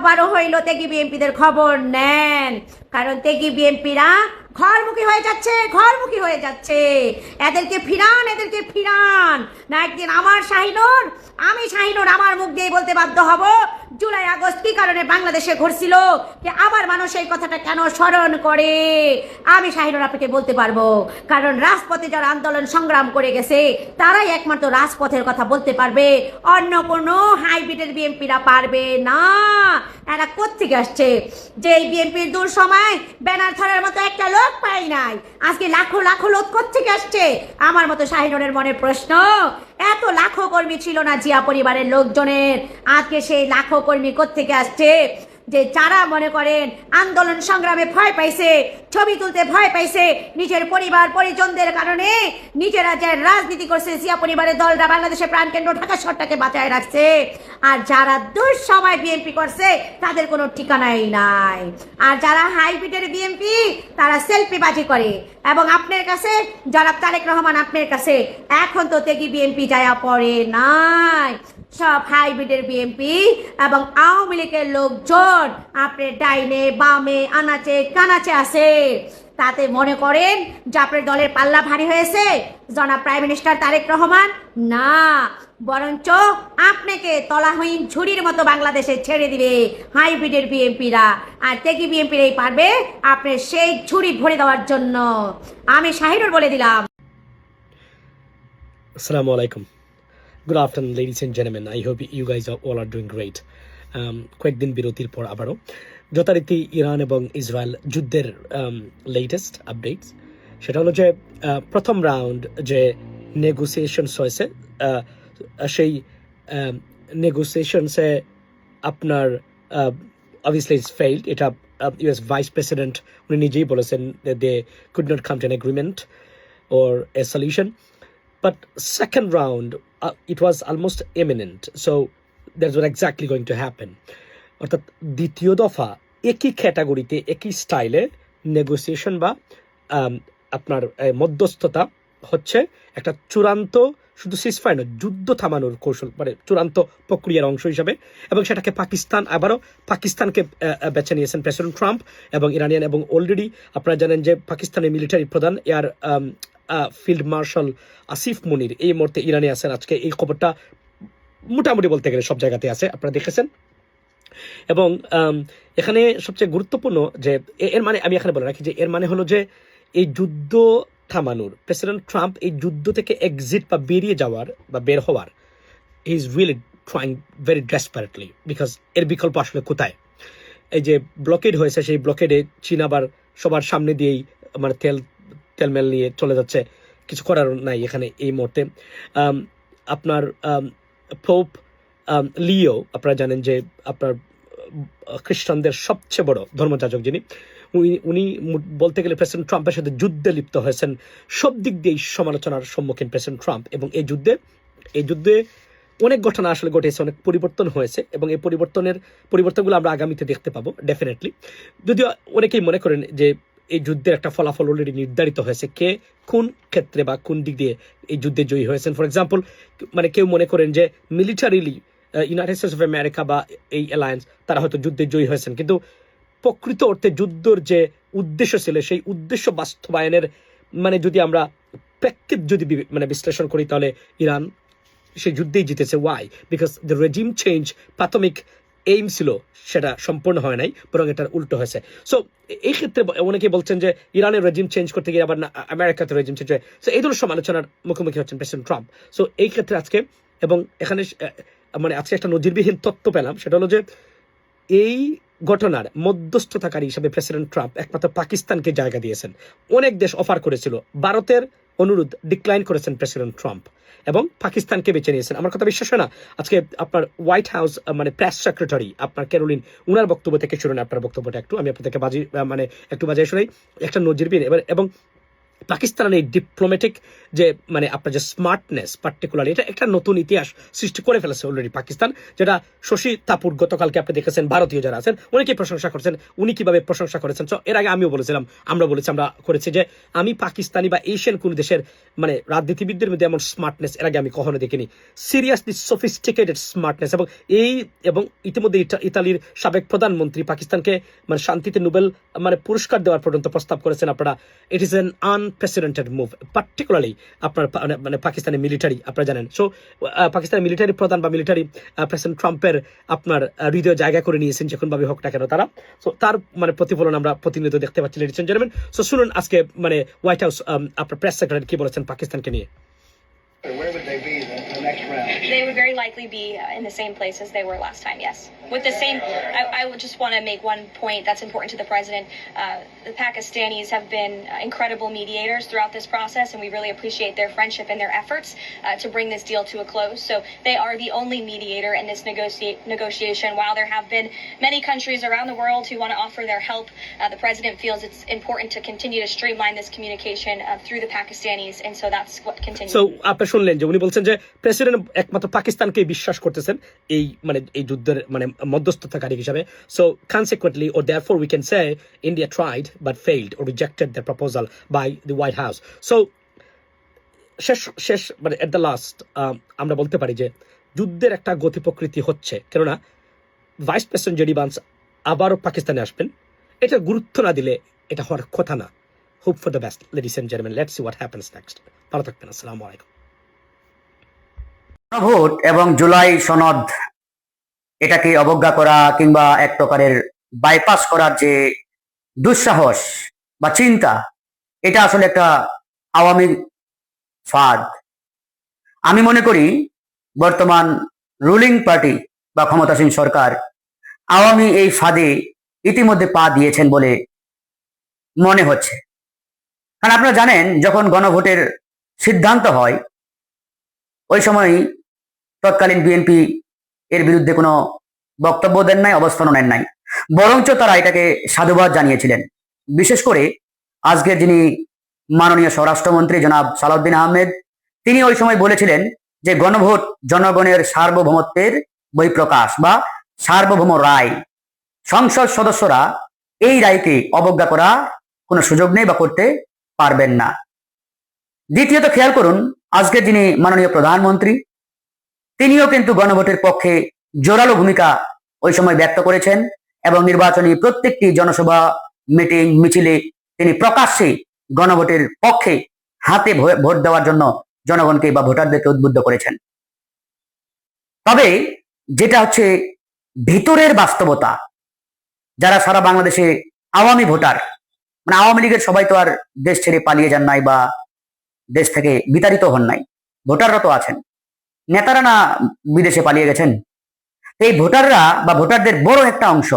বারো হইল তেগি বিএনপিদের খবর নেন, কারণ তেগি বিএনপিরা ঘরমুখী হয়ে যাচ্ছে। এদেরকে ফিরান না একদিন আমি শাহিনুর আমার মুখ দিয়ে বলতে বাধ্য হব জুলাই আগস্ট কি কারণে বাংলাদেশে ঘটছিল, যে আবার মানুষ এই কথাটা কেন স্মরণ করে। আমি শাহিনুর আপনাকে বলতে পারবো, কারণ রাজপথে যারা আন্দোলন সংগ্রাম করে গেছে তারাই একমাত্র রাজপথের কথা বলতে পারবে, অন্য কোনো হাইব্রিডের বিএনপিরা পারবে না। এরা কোত্থেকে আসছে? যে এই বিএনপির দূর সময় ব্যানার ধরার মতো একটা লোক পাই নাই, আজকে লাখো লোক কোত্থেকে আসছে? আমার মতো শাহিনুরের মনে প্রশ্ন, এত লাখো কর্মী ছিল না জিয়া পরিবারের লোকজনের, আজকে সেই লাখো কর্মী কোত্থেকে আসছে? যে যারা মনে করেন আন্দোলন সংগ্রামে ভয় পাইছে, ছবি তুলতে ভয় পাইছে, নিজের পরিবার পরিজনদের কারণে নিজেরা যে রাজনীতি করছে, জিয়া পরিবারের দলরা বাংলাদেশের প্রাণকেন্দ্র ঢাকা শহরটাকে বাঁচায় রাখছে, আর যারা দুঃসময় বিএনপি করছে তাদের কোনো ঠিকানাই নাই। আর যারা হাইব্রিডের বিএনপি তারা সেলফিবাজি করে, এবং আপনার কাছে জনাব তারেক রহমান, আপনার কাছে এখন তো তেগি বিএনপি যায়া পড়ে নাই, সব হাইব্রিডের বিএনপি এবং আওয়ামী লীগের লোকজন আপনার ডাইনে বামে আনাচে কানাচে আছে। তাতে মনে করেন যে আপনার দলের পাল্লা ভারী হয়েছে জনাব প্রাইম মিনিস্টার তারেক রহমান? না, বরঞ্চ আপনাকে তলাহীন ঝুড়ির মতো বাংলাদেশে ছেড়ে দিবে হাইব্রিডের বিএনপিরা, আর তেগি বিএনপিরাই পারবে আপনার সেই ঝুড়ি ভরে দেওয়ার জন্য। আমি শাহিনুর বলে দিলাম। Assalamu alaikum. Good afternoon, ladies and gentlemen. I hope you guys all are doing great. কয়েকদিন বিরতির পর আবারও যথারীতি ইরান এবং ইসরায়েল যুদ্ধের লেটেস্ট আপডেটস, সেটা হলো যে প্রথম রাউন্ড যে নেগোসিয়েশনস হয়েছে, সেই নেগোসিয়েশনসে আপনার obviously it's failed. এটা US ভাইস প্রেসিডেন্ট উনি নিজেই বলেছেন they could not come to an agreement or a solution. But second round, it was almost imminent. So that's what exactly going to happen. অর্থাৎ দ্বিতীয় দফা একই ক্যাটাগরিতে একই স্টাইলে নেগোসিয়েশন বা আপনার মধ্যস্থতা হচ্ছে একটা চূড়ান্ত, শুধু সিজফায়ার নয়, যুদ্ধ থামানোর কৌশল, মানে চূড়ান্ত প্রক্রিয়ার অংশ হিসাবে, এবং সেটাকে পাকিস্তানকে বেছে নিয়েছেন প্রেসিডেন্ট ট্রাম্প এবং ইরানিয়ান। এবং অলরেডি আপনারা জানেন যে পাকিস্তানের মিলিটারি প্রধান এয়ার ফিল্ড মার্শাল আসিফ মুনির এই মুহূর্তে ইরানে আছেন। আজকে এই খবরটা মোটামুটি বলতে গেলে সব জায়গাতে আছে, আপনারা দেখেছেন। এবং এখানে সবচেয়ে গুরুত্বপূর্ণ যে এর মানে আমি এখানে বলে রাখি যে এর মানে হলো যে এই যুদ্ধ থামানোর প্রেসিডেন্ট ট্রাম্প এই যুদ্ধ থেকে এক্সিট বা বেরিয়ে যাওয়ার বা বের হওয়ার he is really trying very desperately, because এর বিকল্প আসলে কোথায়? এই যে ব্লকেড হয়েছে, সেই ব্লকেডে চীন আবার সবার সামনে দিয়েই মানে তেলমেল নিয়ে চলে যাচ্ছে, কিছু করার নাই এখানে এই মুহূর্তে। আপনার পোপ লিও, আপনারা জানেন যে আপনার খ্রিস্টানদের সবচেয়ে বড় ধর্মযাজক যিনি, উনি বলতে গেলে প্রেসিডেন্ট ট্রাম্পের সাথে যুদ্ধে লিপ্ত হয়েছেন। সব দিক দিয়েই সমালোচনার সম্মুখীন প্রেসিডেন্ট ট্রাম্প, এবং এই যুদ্ধে অনেক ঘটনা আসলে ঘটেছে, অনেক পরিবর্তন হয়েছে, এবং এই পরিবর্তনগুলো আমরা আগামীতে দেখতে পাবো ডেফিনেটলি। যদিও অনেকেই মনে করেন যে এই যুদ্ধের একটা ফলাফল অলরেডি নির্ধারিত হয়েছে, কে কোন ক্ষেত্রে বা কোন দিক দিয়ে এই যুদ্ধে জয়ী হয়েছেন। ফর এক্সাম্পল, মানে কেউ মনে করেন যে militarily United states of America বা এই অ্যালায়েন্স তারা হয়তো যুদ্ধে জয়ী হয়েছেন, কিন্তু প্রকৃত অর্থে যুদ্ধর যে উদ্দেশ্য ছিল সেই উদ্দেশ্য বাস্তবায়নের মানে যদি আমরা প্রেক্ষিত যদি মানে বিশ্লেষণ করি, তাহলে ইরান সেই যুদ্ধেই জিতেছে। Why? Because the regime change প্রাথমিক এইম ছিল সেটা সম্পূর্ণ হয় নাই, বরং এটার উল্টো হয়েছে। সো এই ক্ষেত্রে অনেকেই বলছেন যে ইরানের রেজিম চেঞ্জ করতে গিয়ে আবার না আমেরিকাতে রেজিম চেঞ্জ হয়। সো এই ধরনের সমালোচনার মুখোমুখি হচ্ছেন প্রেসিডেন্ট ট্রাম্প। সো এই ক্ষেত্রে আজকে, এবং এখানে মানে আজকে একটা নজিরবিহীন তথ্য পেলাম, সেটা হলো যে এই ঘটনার মধ্যস্থতাকারী হিসাবে প্রেসিডেন্ট ট্রাম্প একমাত্র পাকিস্তানকে জায়গা দিয়েছেন। অনেক দেশ অফার করেছিল, ভারতের অনুরোধ ডিক্লাইন করেছেন প্রেসিডেন্ট ট্রাম্প এবং পাকিস্তানকে বেছে নিয়েছেন। আমার কথা বিশ্বাস হয় না? আজকে আপনার হোয়াইট হাউস মানে প্রেস সেক্রেটারি আপনার ক্যারোলিন, উনার বক্তব্য থেকে শুনুন আপনার বক্তব্যটা একটু, আমি আপনাদেরকে একটু বাজিয়ে শোনাই। একটা নজিরবিহীন এবং পাকিস্তানের এই ডিপ্লোম্যাটিক যে মানে আপনার যে স্মার্টনেস পার্টিকুলারলি এটা একটা নতুন ইতিহাস সৃষ্টি করে ফেলেছে অলরেডি পাকিস্তান, যেটা শশী তাপুর গতকালকে আপনি দেখেছেন, ভারতীয় যারা আছেন অনেকেই প্রশংসা করছেন, উনি কিভাবে প্রশংসা করেছেন। তো এর আগে আমিও বলেছিলাম, আমরা করেছি যে আমি পাকিস্তানি বা এশিয়ান কোন দেশের মানে রাজনীতিবিদদের মধ্যে এমন স্মার্টনেস এর আগে আমি কখনো দেখিনি, সিরিয়াসলি সফিস্টিকেটেড স্মার্টনেস। এবং ইতিমধ্যে ইতালির সাবেক প্রধানমন্ত্রী পাকিস্তানকে মানে শান্তিতে নোবেল মানে পুরস্কার দেওয়ার পর্যন্ত প্রস্তাব করেছেন আপনারা। It is an unprecedented move, particularly আপনার মানে পাকিস্তানের মিলিটারি আপনারা জানেন। সো পাকিস্তানের মিলিটারি প্রধান বা মিলিটারি প্রেসিডেন্ট ট্রাম্পের আপনার হৃদয় জায়গা করে নিয়েছেন যখনভাবে হোক না কেন তারা। সো তার মানে প্রতিফলন আমরা প্রতিনিয়ত দেখতে পাচ্ছি লেডিস এন্ড জেন্টলম্যান। সো শুনুন আজকে মানে হোয়াইট হাউস আপনার প্রেস সেক্রেটারি কি বলেছেন পাকিস্তানকে নিয়ে। Where would they be the next round? They would very likely be in the same place as they were last time, yes. With the same, I would just want to make one point that's important to the president. The Pakistanis have been incredible mediators throughout this process, and we really appreciate their friendship and their efforts to bring this deal to a close. So they are the only mediator in this negotiation. While there have been many countries around the world who want to offer their help, the president feels it's important to continue to streamline this communication through the Pakistanis, and so that's what continues. So, আপনি শুনলেন যে উনি বলছেন যে president একমাত্র পাকিস্তানকে বিশ্বাস করতেছেন এই মানে এই যুদ্ধের মানে মধ্যস্থতাকারী হিসাবে। So consequently or therefore we can say India tried but failed or rejected the proposal by the White House. So শেষ মানে এট দ্য লাস্ট আমরা বলতে পারি যে যুদ্ধের একটা গতি প্রকৃতি হচ্ছে, কেননা ভাইস প্রেসিডেন্ট জেডি ভান্স আবারও পাকিস্তানে আসবেন, এটা গুরুত্ব না দিলে এটা হওয়ার কথা না। Hope for the best ladies and gentleman, let's see what happens next. ভালো থাকবেন, আসসালামু আলাইকুম। ভোট এবং জুলাই সনদ এটাকে অবজ্ঞা করা কিংবা এক প্রকারের বাইপাস করার যে দুঃসাহস বা চিন্তা, এটা আসলে একটা আওয়ামী ফাঁদ। আমি মনে করি বর্তমান রুলিং পার্টি বা ক্ষমতাসীন সরকার আওয়ামী এই ফাঁদে ইতিমধ্যে পা দিয়েছেন বলে মনে হচ্ছে। কারণ আপনারা জানেন, যখন গণভোটের সিদ্ধান্ত হয় ওই সময় তৎকালীন বিএনপি এর বিরুদ্ধে কোনো বক্তব্য দেন নাই, অবস্থানও নেন নাই, বরঞ্চ তারা এটাকে সাধুবাদ জানিয়েছিলেন। বিশেষ করে আজকের যিনি মাননীয় স্বরাষ্ট্রমন্ত্রী জনাব সালাউদ্দিন আহমেদ, তিনি ওই সময় বলেছিলেন যে গণভোট জনগণের সার্বভৌমত্বের বহিঃপ্রকাশ বা সার্বভৌম রায়, সংসদ সদস্যরা এই রায়কে অবজ্ঞা করা কোনো সুযোগ নেই বা করতে পারবেন না। দ্বিতীয়ত খেয়াল করুন, আজকের যিনি মাননীয় প্রধানমন্ত্রী, তিনিও কিন্তু গণভোটের পক্ষে জোরালো ভূমিকা ওই সময় ব্যক্ত করেছেন এবং নির্বাচনী প্রত্যেকটি জনসভা, মিটিং, মিছিলে তিনি প্রকাশ্যে গণভোটের পক্ষে হাতে ভোট দেওয়ার জন্য জনগণকে বা ভোটারদেরকে উদ্বুদ্ধ করেছেন। তবে যেটা হচ্ছে ভিতরের বাস্তবতা, যারা সারা বাংলাদেশে আওয়ামী ভোটার, মানে আওয়ামী লীগের সবাই তো আর দেশ ছেড়ে পালিয়ে যান নাই বা দেশ থেকে বিতাড়িত হন নাই, ভোটাররা তো আছেন, নেতারা না বিদেশে পালিয়ে গেছেন। এই ভোটাররা বা ভোটারদের বড় একটা অংশ